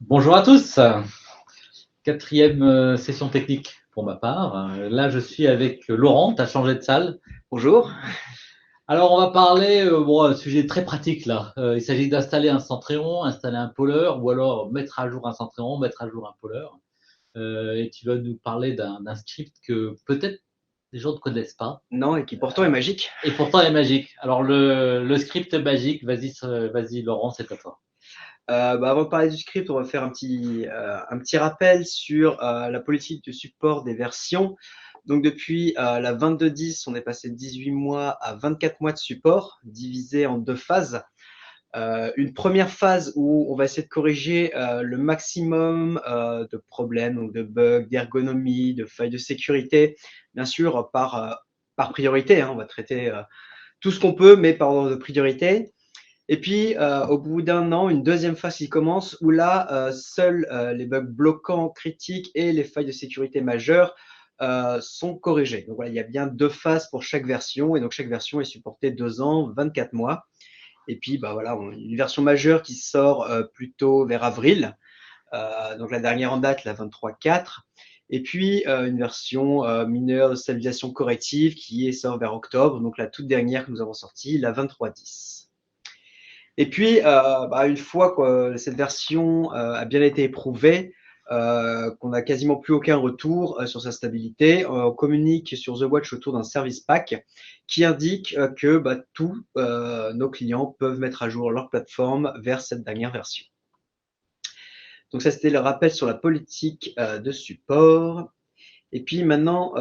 Bonjour à tous, quatrième session technique pour ma part. Là, je suis avec Laurent, tu as changé de salle. Bonjour. Alors, on va parler, un sujet très pratique là. Il s'agit d'installer un Centréon, installer un Poller, ou alors mettre à jour un Centréon, mettre à jour un Poller. Et tu vas nous parler d'un script que peut-être les gens ne connaissent pas, Non, et qui pourtant est magique. et pourtant est magique. Alors, le script magique, vas-y Laurent, c'est à toi. Avant de parler du script, on va faire un petit rappel sur la politique de support des versions. Donc depuis la 22.10, on est passé de 18 mois à 24 mois de support, divisé en deux phases. Une première phase où on va essayer de corriger le maximum de problèmes, donc de bugs, d'ergonomie, de failles de sécurité, bien sûr par priorité. On va traiter tout ce qu'on peut, mais par ordre de priorité. Et puis, au bout d'un an, une deuxième phase qui commence où là, seuls les bugs bloquants critiques et les failles de sécurité majeures sont corrigés. Donc voilà, il y a bien deux phases pour chaque version, et donc chaque version est supportée 2 ans, 24 mois. Et puis, voilà, une version majeure qui sort plutôt vers avril, donc la dernière en date, la 23.4. Et puis, une version mineure de stabilisation corrective qui sort vers octobre, donc la toute dernière que nous avons sortie, la 23.10. Et puis, une fois que cette version a bien été éprouvée, qu'on n'a quasiment plus aucun retour sur sa stabilité, on communique sur The Watch autour d'un service pack qui indique que tous nos clients peuvent mettre à jour leur plateforme vers cette dernière version. Donc ça, c'était le rappel sur la politique de support. Et puis maintenant,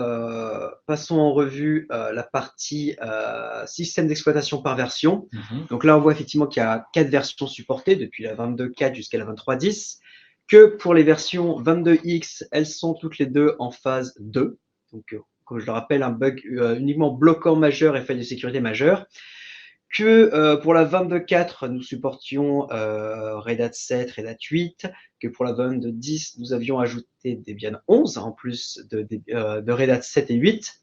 passons en revue la partie système d'exploitation par version. Donc là, on voit effectivement qu'il y a 4 versions supportées depuis la 22.4 jusqu'à la 23.10, que pour les versions 22X, elles sont toutes les deux en phase 2. Donc, comme je le rappelle, un bug uniquement bloquant majeur et faille de sécurité majeure. Que pour la 22.4, nous supportions Red Hat 7, Red Hat 8, que pour la 22.10, nous avions ajouté Debian 11 en plus de Red Hat 7 et 8.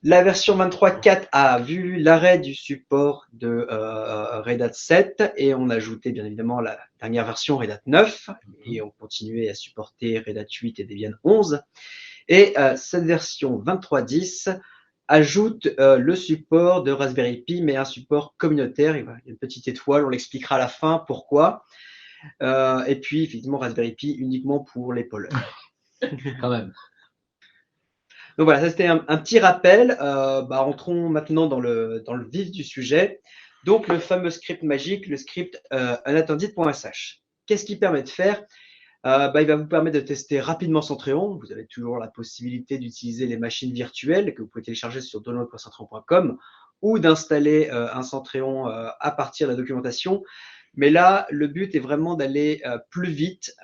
La version 23.4 a vu l'arrêt du support de Red Hat 7 et on a ajouté bien évidemment la dernière version Red Hat 9 et on continuait à supporter Red Hat 8 et Debian 11. Et cette version 23.10 ajoute le support de Raspberry Pi, mais un support communautaire. Il y a une petite étoile, on l'expliquera à la fin pourquoi. Et puis, effectivement, Raspberry Pi uniquement pour les pollers. Quand même. Donc voilà, ça c'était un petit rappel. Entrons maintenant dans le vif du sujet. Donc, le fameux script magique, le script unattended.sh. Qu'est-ce qu'il permet de faire? Il va vous permettre de tester rapidement Centréon. Vous avez toujours la possibilité d'utiliser les machines virtuelles que vous pouvez télécharger sur download.centreon.com ou d'installer un Centréon à partir de la documentation. Mais là, le but est vraiment d'aller plus vite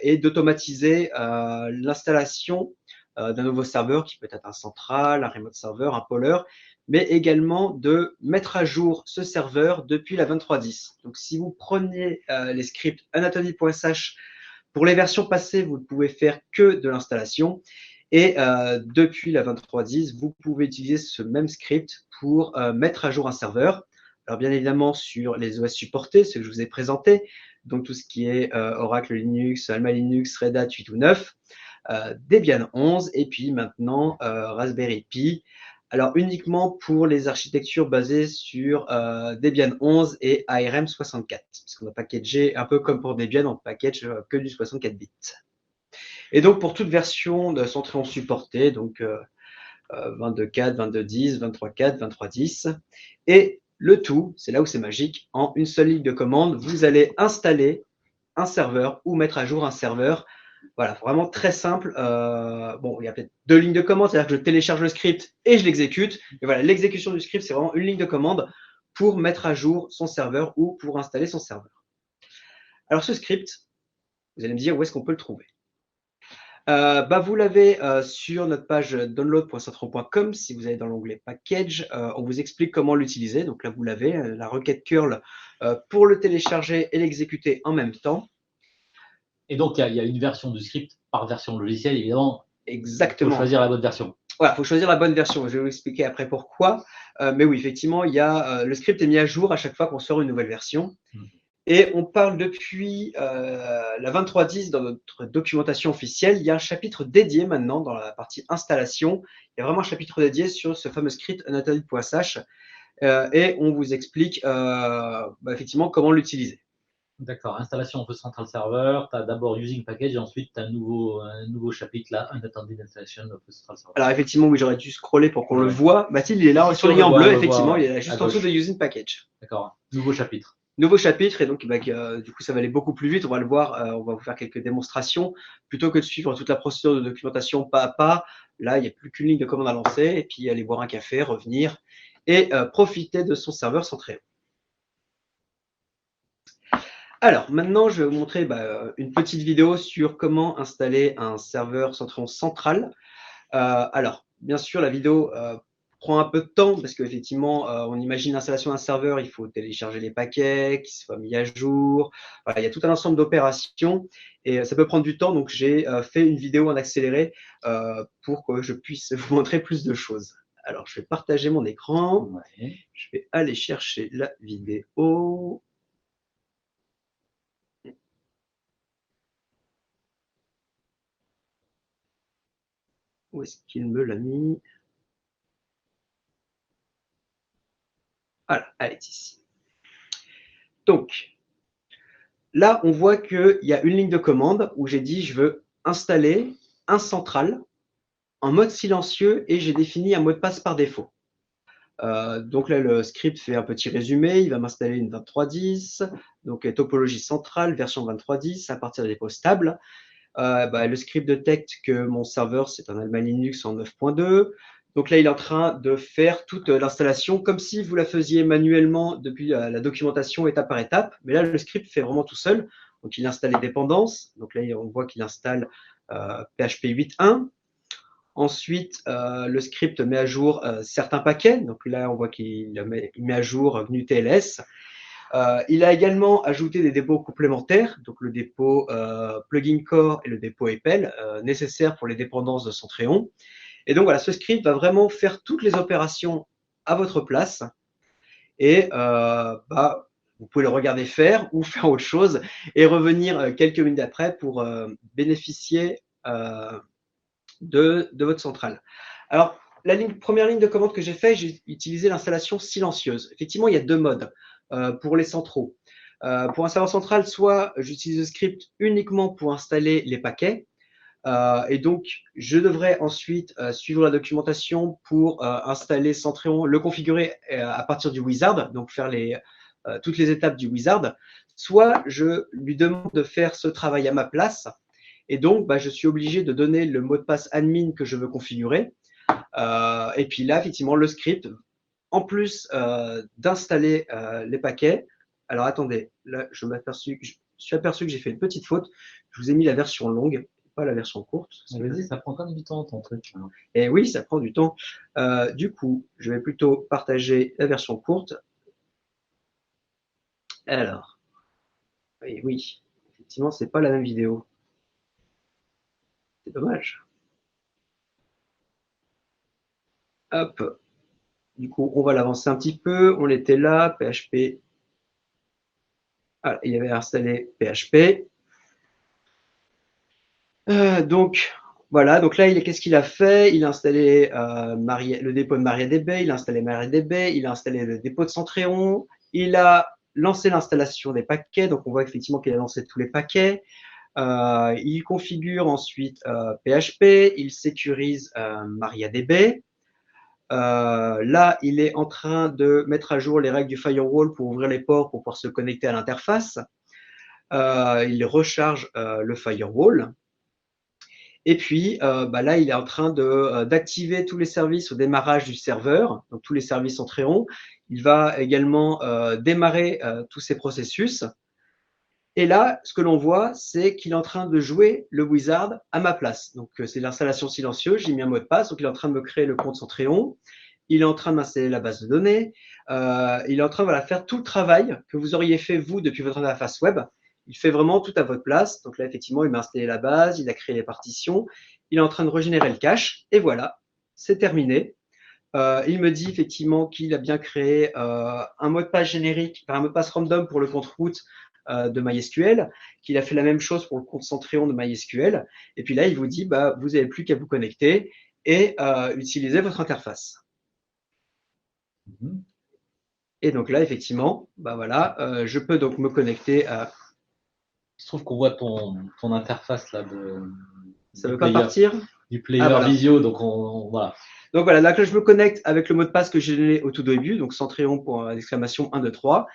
et d'automatiser l'installation d'un nouveau serveur qui peut être un central, un remote server, un poller, mais également de mettre à jour ce serveur depuis la 23.10. Donc, si vous prenez les scripts unattended.sh pour les versions passées, vous ne pouvez faire que de l'installation. Et depuis la 23.10, vous pouvez utiliser ce même script pour mettre à jour un serveur. Alors bien évidemment sur les OS supportés, ceux que je vous ai présentés, donc tout ce qui est Oracle Linux, Alma Linux, Red Hat 8 ou 9, Debian 11 et puis maintenant Raspberry Pi. Alors uniquement pour les architectures basées sur Debian 11 et ARM64, parce qu'on a packagé un peu comme pour Debian, on package que du 64 bits. Et donc pour toute version de Centréon supportée, donc 22.4, 22.10, 23.4, 23.10, et le tout, c'est là où c'est magique, en une seule ligne de commande, vous allez installer un serveur ou mettre à jour un serveur. Voilà, vraiment très simple. Il y a peut-être 2 lignes de commande, c'est-à-dire que je télécharge le script et je l'exécute. Et voilà, l'exécution du script, c'est vraiment une ligne de commande pour mettre à jour son serveur ou pour installer son serveur. Alors ce script, vous allez me dire où est-ce qu'on peut le trouver. Vous l'avez sur notre page download.centron.com. Si vous allez dans l'onglet package, on vous explique comment l'utiliser. Donc là, vous l'avez, la requête curl pour le télécharger et l'exécuter en même temps. Et donc, il y a une version du script par version logicielle, évidemment. Exactement. Il faut choisir la bonne version. Voilà, il faut choisir la bonne version. Je vais vous expliquer après pourquoi. Mais oui, effectivement, le script est mis à jour à chaque fois qu'on sort une nouvelle version. Et on parle depuis la 23.10 dans notre documentation officielle. Il y a un chapitre dédié maintenant dans la partie installation. Il y a vraiment un chapitre dédié sur ce fameux script unattended.sh et on vous explique effectivement comment l'utiliser. D'accord, installation of central server, tu as d'abord using package et ensuite tu as un nouveau chapitre là, unattended installation of central server. Alors effectivement, oui, j'aurais dû scroller pour qu'on le voit. Mathilde, il est là, surligné en bleu, effectivement, il est là, juste en dessous de using package. D'accord, nouveau chapitre. Nouveau chapitre, et donc du coup ça va aller beaucoup plus vite, on va le voir, on va vous faire quelques démonstrations. Plutôt que de suivre toute la procédure de documentation pas à pas, là il n'y a plus qu'une ligne de commande à lancer, et puis aller boire un café, revenir, et profiter de son serveur Centréon. Alors maintenant je vais vous montrer une petite vidéo sur comment installer un serveur Centréon central. Alors bien sûr la vidéo prend un peu de temps parce qu'effectivement, on imagine l'installation d'un serveur, il faut télécharger les paquets, qu'ils soient mis à jour. Voilà, il y a tout un ensemble d'opérations et ça peut prendre du temps. Donc, j'ai fait une vidéo en accéléré pour que je puisse vous montrer plus de choses. Alors, je vais partager mon écran. Ouais. Je vais aller chercher la vidéo. Où est-ce qu'il me l'a mis? Voilà, elle est ici. Donc, là, on voit qu'il y a une ligne de commande où j'ai dit je veux installer un central en mode silencieux et j'ai défini un mot de passe par défaut. Donc là, le script fait un petit résumé. Il va m'installer une 23.10, donc topologie centrale, version 23.10 à partir des dépôts stables. Le script détecte que mon serveur, c'est un Alma Linux en 9.2. Donc là, il est en train de faire toute l'installation comme si vous la faisiez manuellement depuis la documentation étape par étape. Mais là, le script fait vraiment tout seul. Donc, il installe les dépendances. Donc là, on voit qu'il installe PHP 8.1. Ensuite, le script met à jour certains paquets. Donc là, on voit qu'il met à jour GNU-TLS. Il a également ajouté des dépôts complémentaires, donc le dépôt plugin core et le dépôt EPEL, nécessaires pour les dépendances de Centréon. Et donc voilà, ce script va vraiment faire toutes les opérations à votre place. Et vous pouvez le regarder faire ou faire autre chose et revenir quelques minutes après pour bénéficier de votre centrale. Alors, première ligne de commande que j'ai fait, j'ai utilisé l'installation silencieuse. Effectivement, il y a deux modes pour les centraux. Pour un serveur central, soit j'utilise le script uniquement pour installer les paquets, et donc je devrais ensuite suivre la documentation pour installer Centréon, le configurer à partir du wizard, donc faire toutes les étapes du wizard. Soit je lui demande de faire ce travail à ma place, et donc je suis obligé de donner le mot de passe admin que je veux configurer. Et puis là, effectivement, le script, en plus d'installer les paquets. Alors attendez, là je suis aperçu que j'ai fait une petite faute. Je vous ai mis la version longue, pas la version courte. Vas-y, ça prend quand même du temps ton truc. Et oui, ça prend du temps. Du coup, je vais plutôt partager la version courte. Alors, oui, effectivement, c'est pas la même vidéo. C'est dommage. Hop. Du coup, on va l'avancer un petit peu. On était là, PHP. Ah, il avait installé PHP. Donc, voilà. Donc là, qu'est-ce qu'il a fait? Il a installé le dépôt de MariaDB, il a installé MariaDB, il a installé le dépôt de Centréon, il a lancé l'installation des paquets. Donc, on voit effectivement qu'il a lancé tous les paquets. Il configure ensuite PHP, il sécurise MariaDB. Là, il est en train de mettre à jour les règles du firewall pour ouvrir les ports pour pouvoir se connecter à l'interface. Il recharge le firewall. Et puis, là, il est en train d'activer tous les services au démarrage du serveur, donc tous les services Centréon. Il va également démarrer tous ces processus. Et là, ce que l'on voit, c'est qu'il est en train de jouer le wizard à ma place. Donc, c'est l'installation silencieuse. J'ai mis un mot de passe. Donc, il est en train de me créer le compte Centréon. Il est en train de m'installer la base de données. Il est en train de faire tout le travail que vous auriez fait, vous, depuis votre interface web. Il fait vraiment tout à votre place. Donc là, effectivement, il m'a installé la base, il a créé les partitions. Il est en train de régénérer le cache. Et voilà, c'est terminé. Il me dit effectivement qu'il a bien créé un mot de passe générique, un mot de passe random pour le compte root de MySQL, qu'il a fait la même chose pour le compte Centréon de MySQL. Et puis là, il vous dit, bah, vous n'avez plus qu'à vous connecter et utiliser votre interface. Et donc là, effectivement, bah voilà, je peux donc me connecter à. Je trouve qu'on voit ton interface là Ça ne veut pas partir du player voilà. Visio, donc voilà. Donc voilà, là je me connecte avec le mot de passe que j'ai donné au tout début, donc Centréon pour l'exclamation 1, 2, 3.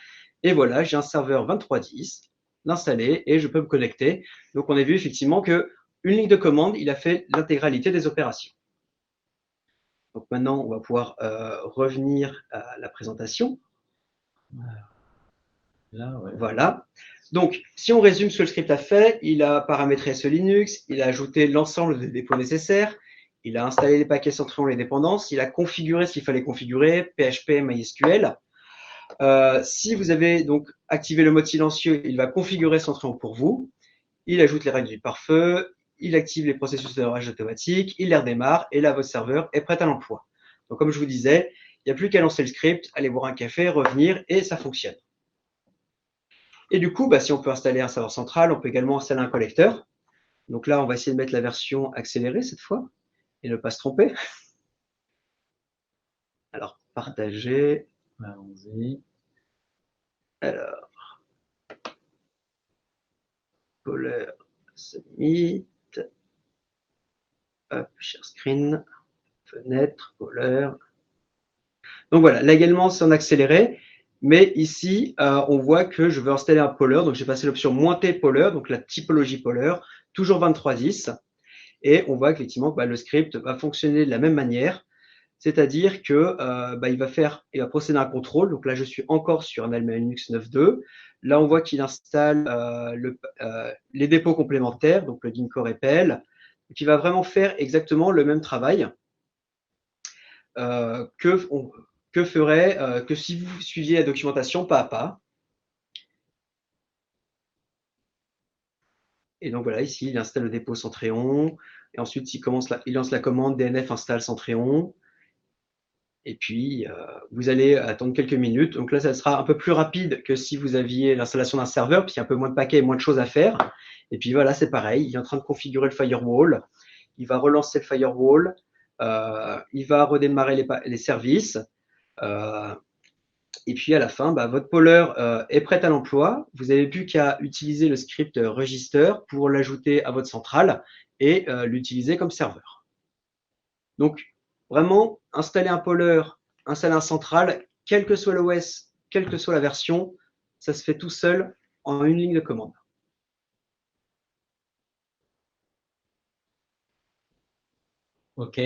Et voilà, j'ai un serveur 2310 installé et je peux me connecter. Donc on a vu effectivement qu'une ligne de commande, il a fait l'intégralité des opérations. Donc maintenant, on va pouvoir revenir à la présentation. Là, ouais. Voilà. Donc, si on résume ce que le script a fait, il a paramétré ce Linux, il a ajouté l'ensemble des dépôts nécessaires, il a installé les paquets Centréon, les dépendances, il a configuré ce qu'il fallait configurer, PHP, MySQL. Si vous avez donc activé le mode silencieux, il va configurer Centréon pour vous. Il ajoute les règles du pare-feu, il active les processus de démarrage automatique, il les redémarre et là, votre serveur est prêt à l'emploi. Donc, comme je vous disais, il n'y a plus qu'à lancer le script, aller boire un café, revenir et ça fonctionne. Et du coup, bah, si on peut installer un serveur central, on peut également installer un collecteur. Donc là, on va essayer de mettre la version accélérée cette fois et ne pas se tromper. Alors, partager. Allons-y. Alors, Poler, submit. Hop, share screen, fenêtre, Poler. Donc voilà, là également, c'est en accéléré. Mais ici, on voit que je veux installer un Poler. Donc, j'ai passé l'option monter Poler, donc la typologie Poler, toujours 2310. Et on voit qu'effectivement, bah, le script va fonctionner de la même manière. C'est-à-dire que bah, il va procéder à un contrôle. Donc là, je suis encore sur un Alma Linux 9.2. Là, on voit qu'il installe les dépôts complémentaires, donc le Core et PL, qui va vraiment faire exactement le même travail que si vous suiviez la documentation pas à pas. Et donc voilà, ici, il installe le dépôt Centréon. Et ensuite, il lance la commande DNF install Centréon. Et puis, vous allez attendre quelques minutes. Donc là, ça sera un peu plus rapide que si vous aviez l'installation d'un serveur, puisqu'il y a un peu moins de paquets et moins de choses à faire. Et puis voilà, c'est pareil. Il est en train de configurer le firewall. Il va relancer le firewall. Il va redémarrer les services. Et puis à la fin, bah, votre poller est prêt à l'emploi. Vous n'avez plus qu'à utiliser le script register pour l'ajouter à votre centrale et l'utiliser comme serveur. Donc, vraiment, installer un poller, installer un central, quel que soit l'OS, quelle que soit la version, ça se fait tout seul en une ligne de commande. OK.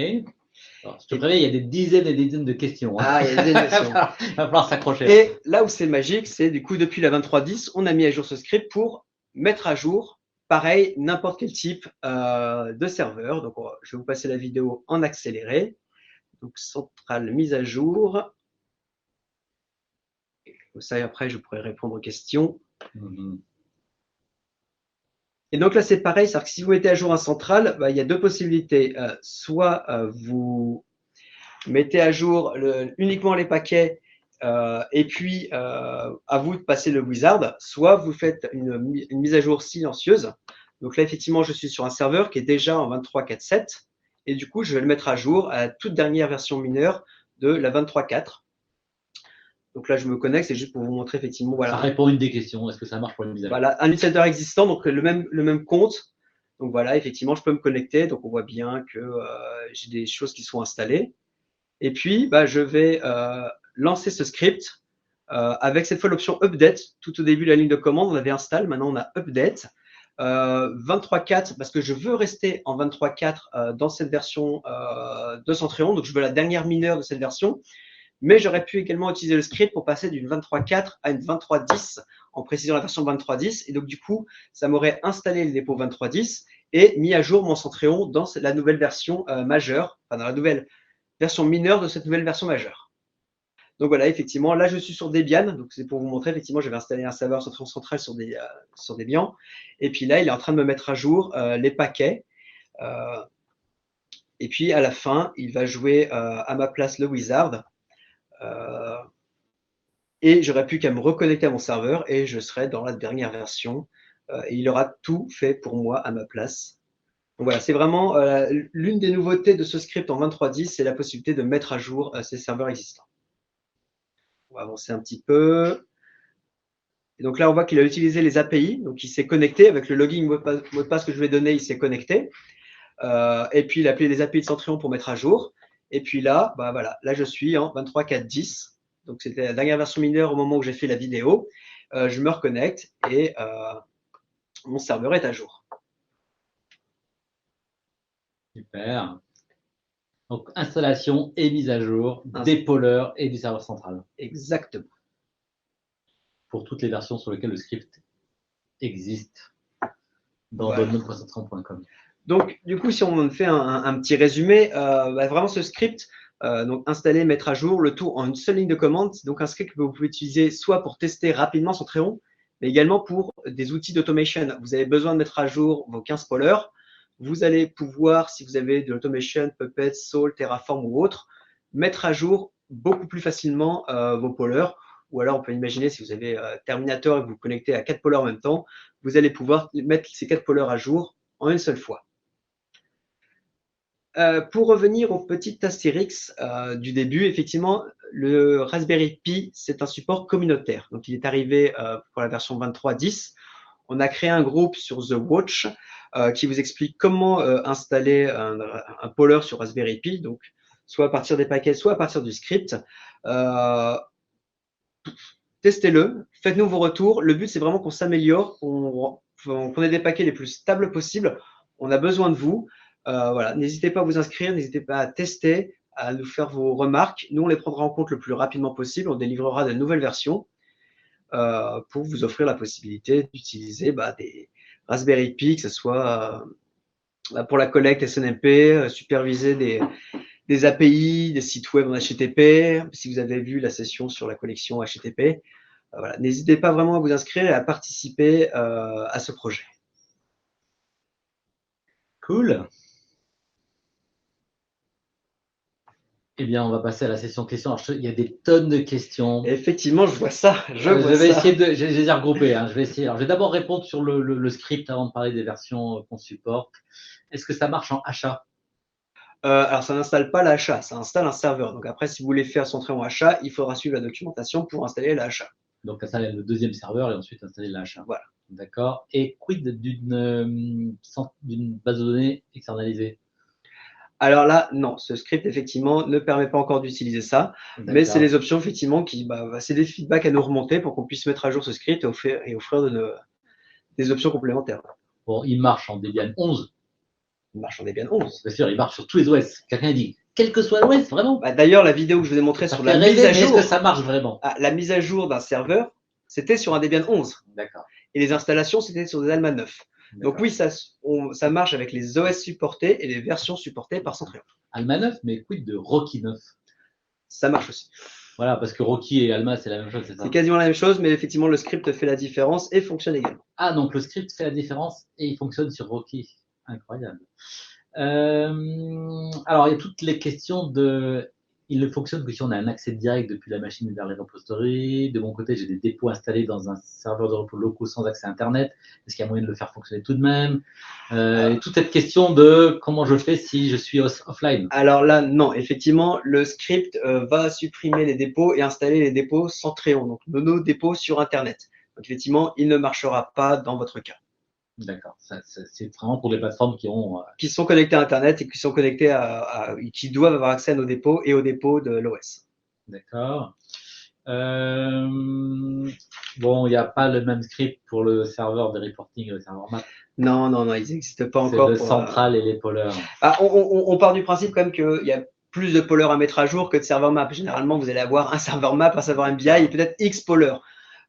Alors, je te préviens, il y a des dizaines et des dizaines de questions. Hein. Ah, il y a des dizaines de questions. Il va falloir s'accrocher. Et là où c'est magique, c'est du coup, depuis la 23.10, on a mis à jour ce script pour mettre à jour, pareil, n'importe quel type de serveur. Donc, je vais vous passer la vidéo en accéléré. Donc, centrale mise à jour. Comme ça, après, je pourrai répondre aux questions. Et donc là, c'est pareil, c'est-à-dire que si vous mettez à jour un central, bah, il y a deux possibilités. Soit vous mettez à jour uniquement les paquets et puis à vous de passer le wizard, soit vous faites une mise à jour silencieuse. Donc là, effectivement, je suis sur un serveur qui est déjà en 23.4.7 et du coup, je vais le mettre à jour à la toute dernière version mineure de la 23.4. Donc là, je me connecte, c'est juste pour vous montrer effectivement. Voilà. Ça répond à une des questions. Est-ce que ça marche pour le mise à jour? Voilà, un utilisateur existant, donc le même compte. Donc voilà, effectivement, je peux me connecter. Donc on voit bien que j'ai des choses qui sont installées. Et puis, bah, je vais lancer ce script avec cette fois l'option update. Tout au début de la ligne de commande, on avait install. Maintenant, on a update. 23.4 parce que je veux rester en 23.4 dans cette version de Centréon. Donc, je veux la dernière mineure de cette version. Mais j'aurais pu également utiliser le script pour passer d'une 23.4 à une 23.10 en précisant la version 23.10. Et donc, du coup, ça m'aurait installé le dépôt 23.10 et mis à jour mon Centréon dans la nouvelle version majeure, enfin, dans la nouvelle version mineure de cette nouvelle version majeure. Donc voilà, effectivement, là je suis sur Debian, donc c'est pour vous montrer, effectivement, j'avais installé un serveur Centréon central sur Debian, et puis là il est en train de me mettre à jour les paquets, et puis à la fin il va jouer à ma place le wizard, et j'aurai plus qu'à me reconnecter à mon serveur et je serai dans la dernière version, et il aura tout fait pour moi à ma place. Donc voilà, c'est vraiment l'une des nouveautés de ce script en 23.10, c'est la possibilité de mettre à jour ces serveurs existants. On va avancer un petit peu. Et donc là, on voit qu'il a utilisé les API, donc il s'est connecté avec le login mot de passe que je lui ai donné, il s'est connecté. Et puis il a appelé les API de Centréon pour mettre à jour. Et puis là, bah voilà, là je suis en 23.4.10. Donc c'était la dernière version mineure au moment où j'ai fait la vidéo. Je me reconnecte et mon serveur est à jour. Super. Donc, installation et mise à jour des pollers et du serveur central. Exactement. Pour toutes les versions sur lesquelles le script existe dans Voilà. download.centréon.com. Donc, du coup, si on fait un petit résumé, bah, vraiment ce script, donc installer, mettre à jour, le tout en une seule ligne de commande. C'est donc un script que vous pouvez utiliser soit pour tester rapidement Centréon, mais également pour des outils d'automation. Vous avez besoin de mettre à jour vos 15 pollers. Vous allez pouvoir, si vous avez de l'automation, Puppet, Soul, Terraform ou autre, mettre à jour beaucoup plus facilement vos pollers. Ou alors, on peut imaginer, si vous avez Terminator et que vous vous connectez à 4 pollers en même temps, vous allez pouvoir mettre ces 4 pollers à jour en une seule fois. Pour revenir au petit astérix du début, effectivement, le Raspberry Pi, c'est un support communautaire. Donc, il est arrivé pour la version 23.10. On a créé un groupe sur The Watch qui vous explique comment installer un poller sur Raspberry Pi, donc soit à partir des paquets, soit à partir du script. Testez-le, faites-nous vos retours. Le but, c'est vraiment qu'on s'améliore, qu'on ait des paquets les plus stables possibles. On a besoin de vous. Voilà. N'hésitez pas à vous inscrire, n'hésitez pas à tester, à nous faire vos remarques. Nous, on les prendra en compte le plus rapidement possible. On délivrera de nouvelles versions pour vous offrir la possibilité d'utiliser des Raspberry Pi, que ce soit pour la collecte SNMP, superviser des API, des sites web en HTTP. Si vous avez vu la session sur la collection HTTP, voilà. N'hésitez pas vraiment à vous inscrire et à participer à ce projet. Cool. Eh bien, on va passer à la session questions. Alors, il y a des tonnes de questions. Effectivement, je vois ça. Je vais essayer de les regrouper. Hein. Je vais essayer. Alors, je vais d'abord répondre sur le script avant de parler des versions qu'on supporte. Est-ce que ça marche en achat? Alors, ça n'installe pas l'achat, ça installe un serveur. Donc après, si vous voulez faire centrer en achat, il faudra suivre la documentation pour installer l'achat. Donc, installer le deuxième serveur et ensuite installer l'achat. Voilà. D'accord. Et quid d'une base de données externalisée? Alors là, non, ce script, effectivement, ne permet pas encore d'utiliser ça. Mais c'est les options, effectivement, c'est des feedbacks à nous remonter pour qu'on puisse mettre à jour ce script et offrir des options complémentaires. Bon, il marche en Debian 11. Il marche en Debian 11. Bien sûr, il marche sur tous les OS. Quelqu'un a dit, quel que soit l'OS, vraiment. D'ailleurs, la vidéo que je vous ai montrée sur la mise à jour. Est-ce que ça marche vraiment? La mise à jour d'un serveur, c'était sur un Debian 11. D'accord. Et les installations, c'était sur des Alma 9. Donc oui, ça marche avec les OS supportés et les versions supportées par Centréon. Alma 9, mais quid de Rocky 9? Ça marche aussi. Voilà, parce que Rocky et Alma, c'est la même chose, c'est ça? C'est quasiment la même chose, mais effectivement, le script fait la différence et fonctionne également. Ah, donc le script fait la différence et il fonctionne sur Rocky. Incroyable. Alors, il y a toutes les questions de... Il ne fonctionne que si on a un accès direct depuis la machine vers les repositories. De mon côté, j'ai des dépôts installés dans un serveur de repos locaux sans accès Internet. Est-ce qu'il y a moyen de le faire fonctionner tout de même? Toute cette question de comment je fais si je suis offline. Alors là, non. Effectivement, le script va supprimer les dépôts et installer les dépôts Centréon, donc nos dépôts sur Internet. Donc effectivement, il ne marchera pas dans votre cas. D'accord. C'est vraiment pour les plateformes qui sont connectées à Internet et qui sont connectées qui doivent avoir accès à nos dépôts et aux dépôts de l'OS. D'accord. Bon, il n'y a pas le même script pour le serveur de reporting et le serveur map. Non, ils n'existent pas encore. C'est le central et les pollers. On part du principe quand même qu'il y a plus de pollers à mettre à jour que de serveur map. Généralement, vous allez avoir un serveur map, un serveur MBI et peut-être X pollers.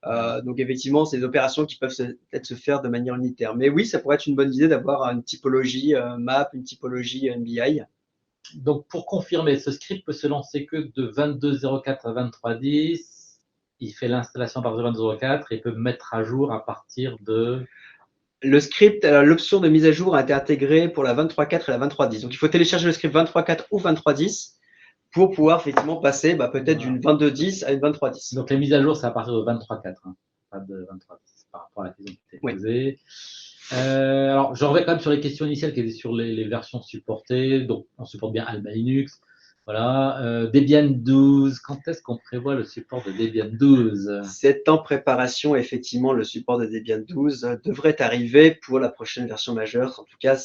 Donc effectivement, c'est des opérations qui peuvent peut-être se faire de manière unitaire. Mais oui, ça pourrait être une bonne idée d'avoir une typologie map, une typologie NBI. Donc, pour confirmer, ce script peut se lancer que de 22.04 à 23.10. Il fait l'installation à partir de 22.04 et peut mettre à jour à partir de… Le script, l'option de mise à jour a été intégrée pour la 23.4 et la 23.10. Donc, il faut télécharger le script 23.4 ou 23.10 pour pouvoir effectivement passer peut-être d'une 22.10 à une 23.10. Donc, les mises à jour, c'est à partir de 23.4, hein, pas de 23.10 par rapport à la question qui était posée. Alors, je reviens quand même sur les questions initiales qui étaient sur les versions supportées. Donc, on supporte bien Alma Linux. Voilà. Debian 12, quand est-ce qu'on prévoit le support de Debian 12? C'est en préparation, effectivement, le support de Debian 12 devrait arriver pour la prochaine version majeure. En tout cas,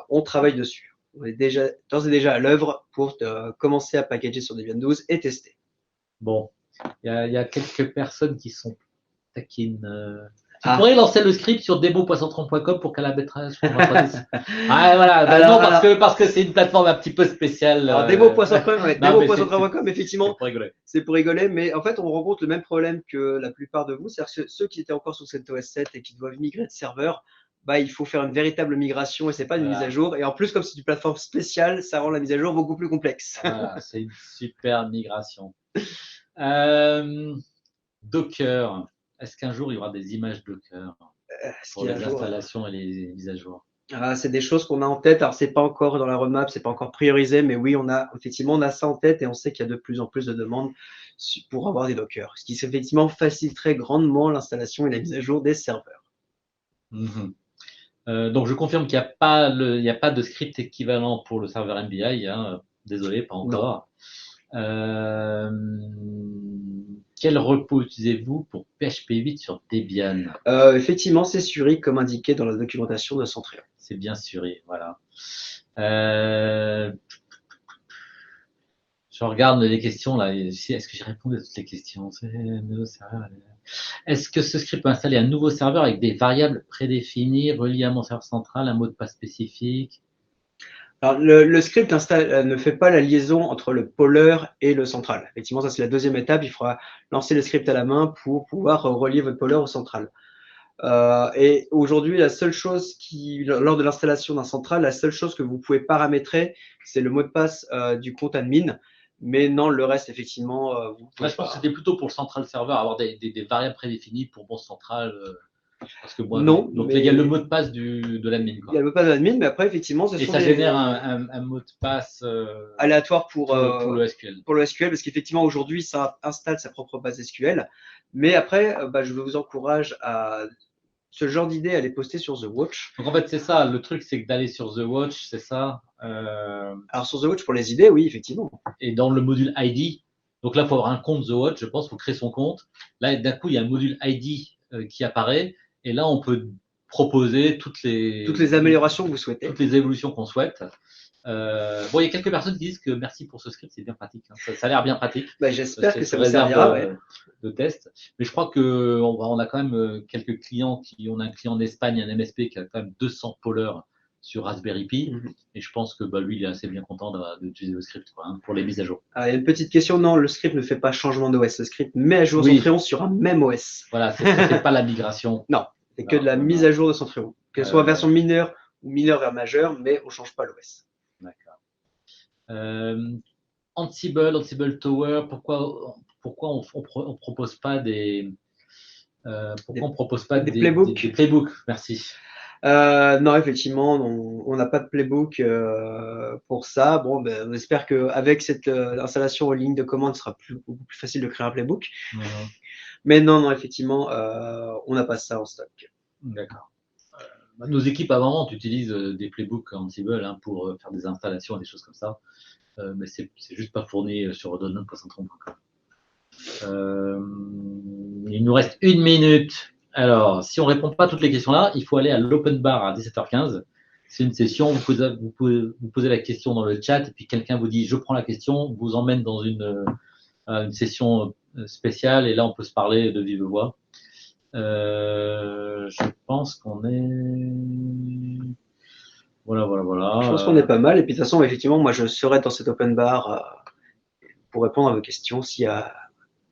on travaille dessus. On est d'ores et déjà à l'œuvre pour commencer à packager sur Debian 12 et tester. Bon, il y a quelques personnes qui sont taquines. Tu pourrais lancer le script sur demo.centron.com pour qu'elle arbitrage sur Ah, voilà. Alors, non, parce que c'est une plateforme un petit peu spéciale. Alors, demo.centron.com, effectivement, c'est pour rigoler, mais en fait, on rencontre le même problème que la plupart de vous. C'est-à-dire que ceux qui étaient encore sur CentOS 7 et qui doivent migrer de serveur, il faut faire une véritable migration et c'est pas une mise à jour. Et en plus, comme c'est une plateforme spéciale, ça rend la mise à jour beaucoup plus complexe. Voilà, c'est une super migration. Docker. Est-ce qu'un jour il y aura des images Docker pour les installations et les mises à jour? C'est des choses qu'on a en tête. Alors, c'est pas encore dans la roadmap, c'est pas encore priorisé, mais oui, on a ça en tête et on sait qu'il y a de plus en plus de demandes pour avoir des Docker, ce qui effectivement faciliterait grandement l'installation et la mise à jour des serveurs. Donc, je confirme qu'il n'y a pas de script équivalent pour le serveur MBI. Hein. Désolé, pas encore. Quel repos utilisez-vous pour PHP 8 sur Debian? Effectivement, c'est Suri, comme indiqué dans la documentation de Centrion. C'est bien Suri, voilà. Je regarde les questions là. Est-ce que j'ai répondu à toutes les questions? Est-ce que ce script peut installer un nouveau serveur avec des variables prédéfinies reliées à mon serveur central, un mot de passe spécifique? Alors, le script ne fait pas la liaison entre le poleur et le central. Effectivement, ça c'est la deuxième étape. Il faudra lancer le script à la main pour pouvoir relier votre poleur au central. Et aujourd'hui, la seule chose lors de l'installation d'un central, la seule chose que vous pouvez paramétrer, c'est le mot de passe du compte admin. Mais non, le reste, effectivement, je pense que c'était plutôt pour le central serveur, avoir des variables prédéfinies pour mon central. Parce que non. Donc, il y a le mot de passe de l'admin. Il y a le mot de passe de l'admin, mais après, effectivement, ça génère un mot de passe aléatoire pour le SQL. Pour le SQL, parce qu'effectivement, aujourd'hui, ça installe sa propre base SQL. Mais après, je vous encourage à ce genre d'idée à les poster sur The Watch. Donc en fait, c'est ça. Le truc, c'est que d'aller sur The Watch, c'est ça. Alors sur The Watch, pour les idées, oui, effectivement. Et dans le module ID, donc là, il faut avoir un compte The Watch, je pense, il faut créer son compte. Là, d'un coup, il y a un module ID qui apparaît. Et là, on peut proposer toutes les améliorations que vous souhaitez. Toutes les évolutions qu'on souhaite. Il y a quelques personnes qui disent que merci pour ce script, c'est bien pratique. Hein. Ça a l'air bien pratique. J'espère que ça vous servira. De test. Mais je crois qu'on a quand même quelques clients on a un client en Espagne, un MSP qui a quand même 200 poleurs sur Raspberry Pi. Et je pense que lui, il est assez bien content d'utiliser le script pour les mises à jour. Il y a une petite question. Non, le script ne fait pas changement d'OS. Le script met à jour Centrion sur un même OS. Voilà, c'est pas la migration. Non, c'est que de la mise à jour de Centrion. Que ce soit version mineure ou mineure vers majeure, mais on ne change pas l'OS. D'accord. Ansible Tower, pourquoi on propose pas des playbooks? Des playbooks, merci. Non, effectivement, on n'a pas de playbook pour ça. Bon, on espère qu'avec cette installation en ligne de commande, ce sera beaucoup plus facile de créer un playbook. Mais non, effectivement, on n'a pas ça en stock. D'accord. Nos équipes avant utilisent des playbooks Ansible pour faire des installations et des choses comme ça. Mais c'est juste pas fourni sur redondant.centron.com. Il nous reste 1 minute. Alors, si on répond pas à toutes les questions là, il faut aller à l'open bar à 17h15. C'est une session, vous posez la question dans le chat et puis quelqu'un vous dit je prends la question, vous emmène dans une session spéciale et là on peut se parler de vive voix. Je pense qu'on est… Voilà. Je pense qu'on est pas mal. Et puis de toute façon, effectivement, moi je serai dans cet open bar pour répondre à vos questions s'il y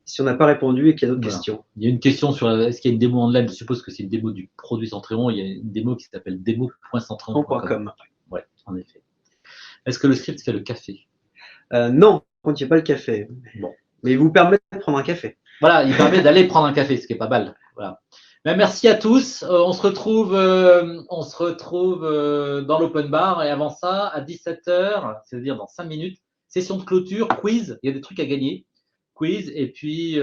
si on n'a pas répondu et qu'il y a d'autres Voilà. questions. Il y a une question sur est-ce qu'il y a une démo en ligne. Je suppose que c'est une démo du produit Centréon. Il y a une démo qui s'appelle démo.centréon.com. Ouais, en effet. Est-ce que le script fait le café? Non, on ne tient pas le café. Bon. Mais il vous permet de prendre un café. Voilà, il permet d'aller prendre un café, ce qui est pas mal. Voilà. Ben, merci à tous. On se retrouve dans l'open bar et avant ça, à 17h, c'est-à-dire dans 5 minutes, session de clôture, quiz. Il y a des trucs à gagner. Quiz et puis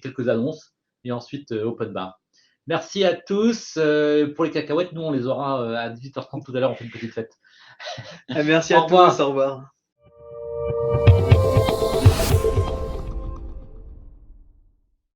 quelques annonces et ensuite open bar. Merci à tous. Pour les cacahuètes, nous on les aura à 18h30 tout à l'heure. On fait une petite fête. Merci Au à revoir. tous. Au revoir.